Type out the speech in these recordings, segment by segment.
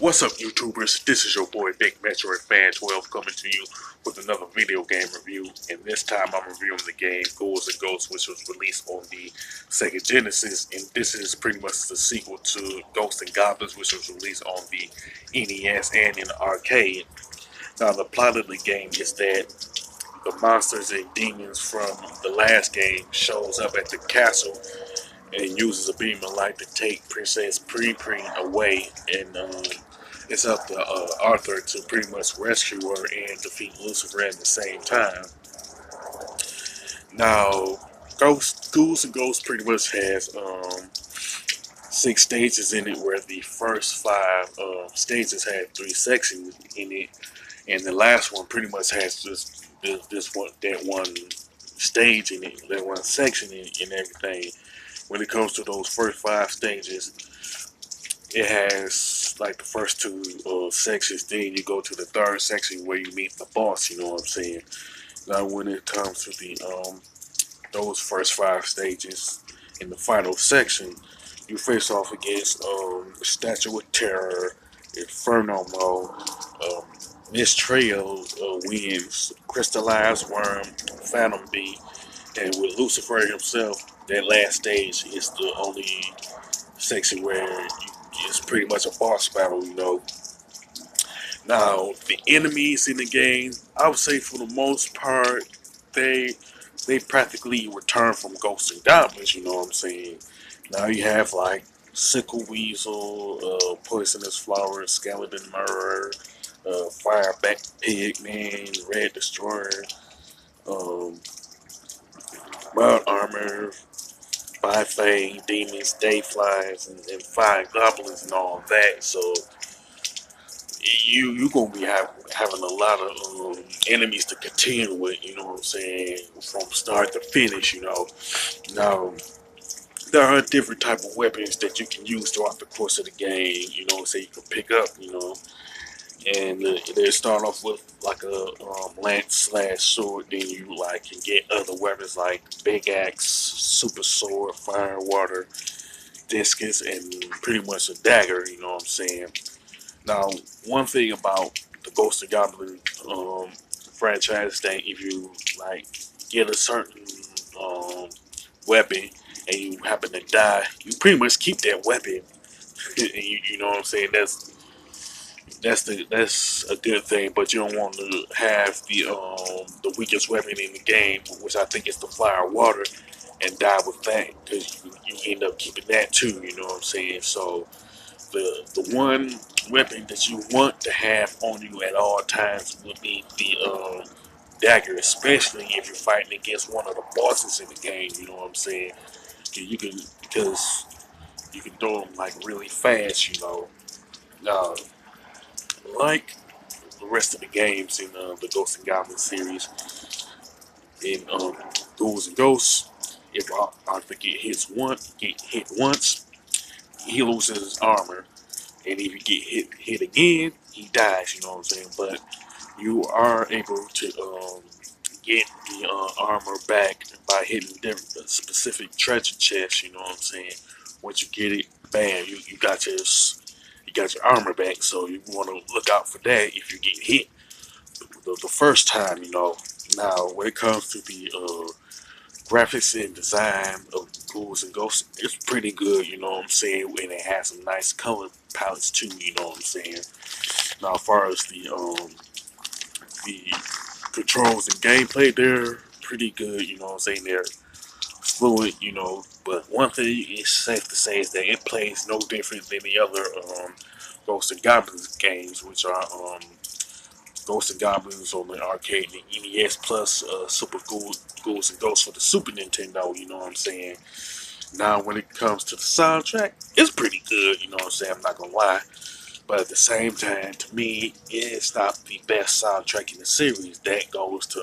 What's up, YouTubers? This is your boy Big Metroid Fan 12 coming to you with another video game review. And this time I'm reviewing the game Ghouls N Ghosts, which was released on the Sega Genesis. And this is pretty much the sequel to Ghosts N Goblins, which was released on the NES and in the arcade. Now, the plot of the game is that the monsters and demons from the last game shows up at the castle and uses a beam of light to take Princess Pre away, and it's up to Arthur to pretty much rescue her and defeat Lucifer at the same time. Now, Ghouls N Ghosts pretty much has 6 stages in it, where the first 5 stages had 3 sections in it, and the last one pretty much has just that one stage in it, that one section in it, and everything. When it comes to those first 5 stages, it has like the first 2 sections. Then you go to the third section where you meet the boss. You know what I'm saying? Now, when it comes to the those first 5 stages, in the final section, you face off against Statue of Terror, Inferno Mode, Mistrail, Winds, Crystallized Worm, Phantom Bee, and with Lucifer himself. That last stage is the only section where it's pretty much a boss battle, you know. Now, the enemies in the game, I would say for the most part, they practically return from Ghosts and Goblins, you know what I'm saying. Now you have like Sickle Weasel, Poisonous Flower, Skeleton Murderer, Fireback Pigman, Red Destroyer, um, Mild Armor, Five Fang, Demons, Day Flies, and Five Goblins and all that. So you gonna be having a lot of enemies to contend with. You know what I'm saying? From start to finish. You know. Now there are different type of weapons that you can use throughout the course of the game. You know, so you can pick up. You know. And they start off with like a lance slash sword. Then you like can get other weapons like big axe, super sword, fire water, discus, and pretty much a dagger. You know what I'm saying? Now, one thing about the Ghost and Goblin franchise, that if you like get a certain um, weapon and you happen to die, you pretty much keep that weapon. And you know what I'm saying? That's a good thing, but you don't want to have the weakest weapon in the game, which I think is the fire water, and die with that, because you end up keeping that too. You know what I'm saying? So the one weapon that you want to have on you at all times would be the dagger, especially if you're fighting against one of the bosses in the game. You know what I'm saying? Because you can throw them like really fast. You know. Uh, like the rest of the games in the Ghosts and Goblins series. In Ghouls and Ghosts, if Arthur get hit once, he loses his armor, and if you get hit again, he dies. You know what I'm saying? But you are able to get the armor back by hitting different specific treasure chests. You know what I'm saying? Once you get it, bam, you got your armor back. So you want to look out for that if you get hit the first time, you know. Now, when it comes to the graphics and design of Ghouls and Ghosts, it's pretty good, you know what I'm saying, and it has some nice color palettes too, you know what I'm saying. Now, as far as the controls and gameplay, they're pretty good, you know what I'm saying. They're fluid, you know. But one thing is safe to say is that it plays no different than the other Ghosts and Goblins games, which are Ghosts and Goblins on the arcade and the NES, plus Ghouls and Ghosts for the Super Nintendo, you know what I'm saying? Now, when it comes to the soundtrack, it's pretty good, you know what I'm saying? I'm not gonna lie. But at the same time, to me, it's not the best soundtrack in the series. That goes to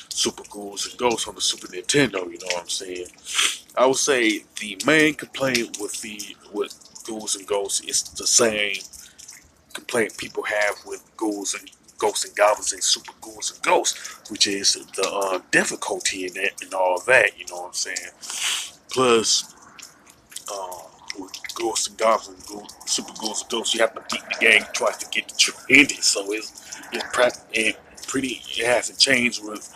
Super Ghouls and Ghosts on the Super Nintendo, you know what I'm saying? I would say the main complaint with Ghouls and Ghosts is the same complaint people have with Ghosts and Goblins and Super Ghouls and Ghosts, which is the difficulty in it and all that. You know what I'm saying? Plus, uh, Ghosts and Goblins, Super Ghouls and Ghosts, you have to beat the game twice to get the true ending. So it hasn't changed with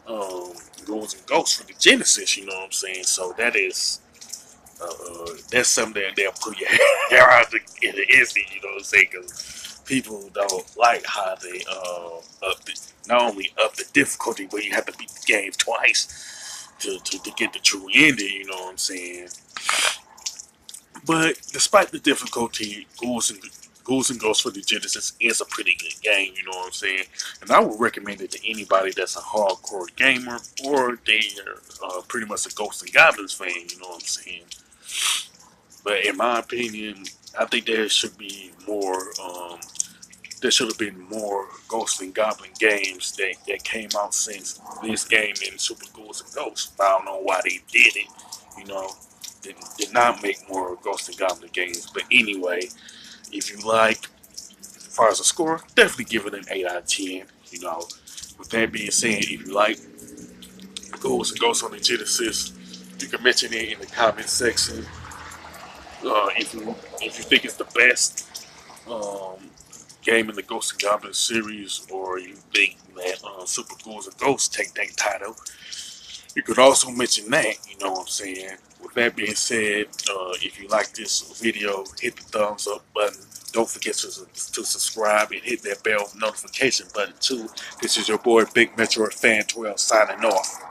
Ghouls and Ghosts for the Genesis. You know what I'm saying? So that's something that they'll put your hair out in the instant. You know what I'm saying? Because people don't like how they not only up the difficulty, but you have to beat the game twice to get the true ending. You know what I'm saying? But despite the difficulty, Ghouls and Ghosts for the Genesis is a pretty good game, you know what I'm saying? And I would recommend it to anybody that's a hardcore gamer or they are pretty much a Ghosts and Goblins fan, you know what I'm saying? But in my opinion, I think there should have been more Ghosts and Goblin games that came out since this game in Super Ghouls and Ghosts. I don't know why they did it, you know. Did not make more Ghosts and Goblin games. But anyway, if you like, as far as a score, definitely give it an 8 out of 10. You know, with that being said, if you like Ghouls and Ghosts on the Genesis, you can mention it in the comment section. If you think it's the best game in the Ghosts and Goblins series, or you think that Super Ghouls and Ghosts take that title, you could also mention that, you know what I'm saying? With that being said, if you like this video, hit the thumbs up button. Don't forget to subscribe and hit that bell notification button too. This is your boy Big Metro Fan 12 signing off.